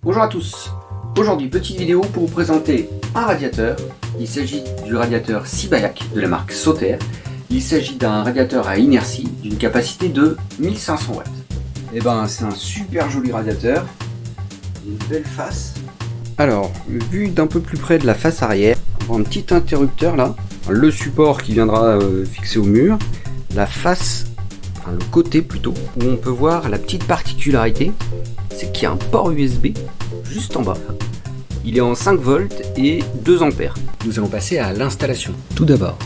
Bonjour à tous, aujourd'hui petite vidéo pour vous présenter un radiateur. Il s'agit du radiateur Sibayak de la marque Sauter. Il s'agit d'un radiateur à inertie d'une capacité de 1500 watts. Et ben c'est un super joli radiateur, une belle face. Alors, vu d'un peu plus près de la face arrière, on voit un petit interrupteur là, le support qui viendra fixer au mur, la face, enfin le côté plutôt, où on peut voir la petite particularité, c'est qu'il y a un port USB juste en bas. Il est en 5 volts et 2 ampères. Nous allons passer à l'installation. Tout d'abord,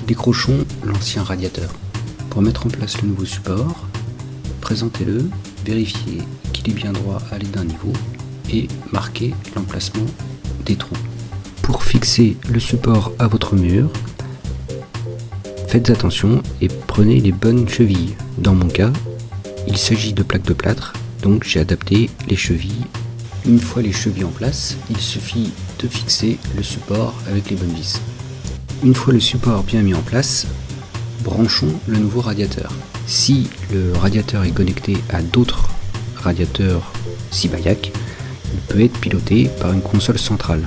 décrochons l'ancien radiateur. Pour mettre en place le nouveau support, présentez-le, vérifiez qu'il est bien droit à l'aide d'un niveau et marquez l'emplacement des trous. Pour fixer le support à votre mur, faites attention et prenez les bonnes chevilles. Dans mon cas, il s'agit de plaques de plâtre, donc j'ai adapté les chevilles. Une fois les chevilles en place, il suffit de fixer le support avec les bonnes vis. Une fois le support bien mis en place, branchons le nouveau radiateur. Si le radiateur est connecté à d'autres radiateurs Sibayak, il peut être piloté par une console centrale.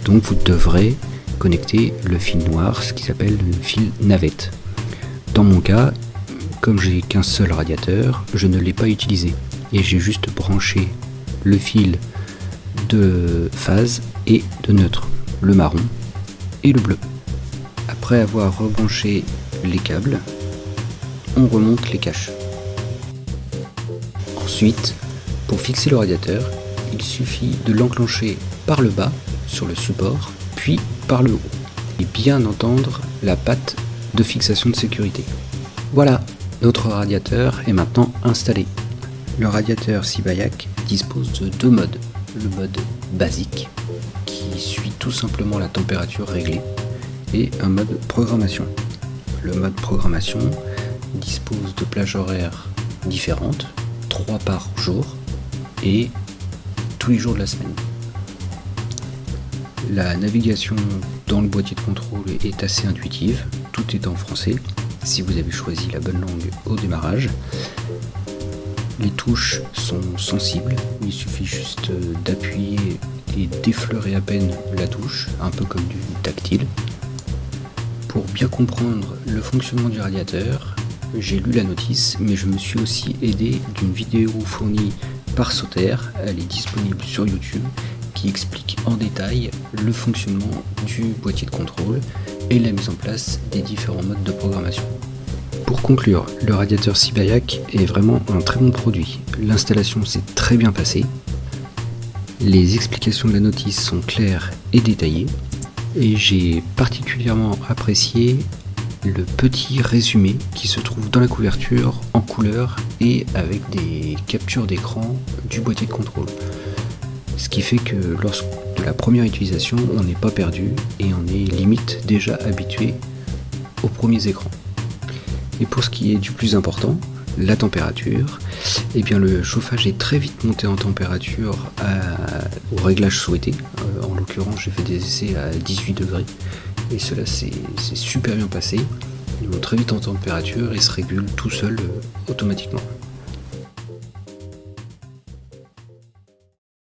Donc vous devrez connecter le fil noir, ce qui s'appelle le fil navette. Dans mon cas, comme j'ai qu'un seul radiateur, je ne l'ai pas utilisé et j'ai juste branché le fil de phase et de neutre, le marron et le bleu. Après avoir rebranché les câbles, on remonte les caches. Ensuite, pour fixer le radiateur, il suffit de l'enclencher par le bas sur le support, puis par le haut, et bien entendre la patte de fixation de sécurité. Voilà, notre radiateur est maintenant installé. Le radiateur Sibayak dispose de deux modes. Le mode basique, qui suit tout simplement la température réglée, et un mode programmation. Le mode programmation dispose de plages horaires différentes, 3 par jour, et tous les jours de la semaine. La navigation dans le boîtier de contrôle est assez intuitive, tout est en français, si vous avez choisi la bonne langue au démarrage. Les touches sont sensibles, il suffit juste d'appuyer et d'effleurer à peine la touche, un peu comme du tactile. Pour bien comprendre le fonctionnement du radiateur, j'ai lu la notice, mais je me suis aussi aidé d'une vidéo fournie par Sauter, elle est disponible sur YouTube, qui explique en détail le fonctionnement du boîtier de contrôle et la mise en place des différents modes de programmation. Pour conclure, le radiateur Sibayak est vraiment un très bon produit. L'installation s'est très bien passée. Les explications de la notice sont claires et détaillées. Et j'ai particulièrement apprécié le petit résumé qui se trouve dans la couverture en couleur et avec des captures d'écran du boîtier de contrôle. Ce qui fait que lors de la première utilisation, on n'est pas perdu et on est limite déjà habitué aux premiers écrans. Et pour ce qui est du plus important, la température, eh bien le chauffage est très vite monté en température au réglage souhaité. En l'occurrence, j'ai fait des essais à 18 degrés et cela s'est super bien passé. Il monte très vite en température et se régule tout seul automatiquement.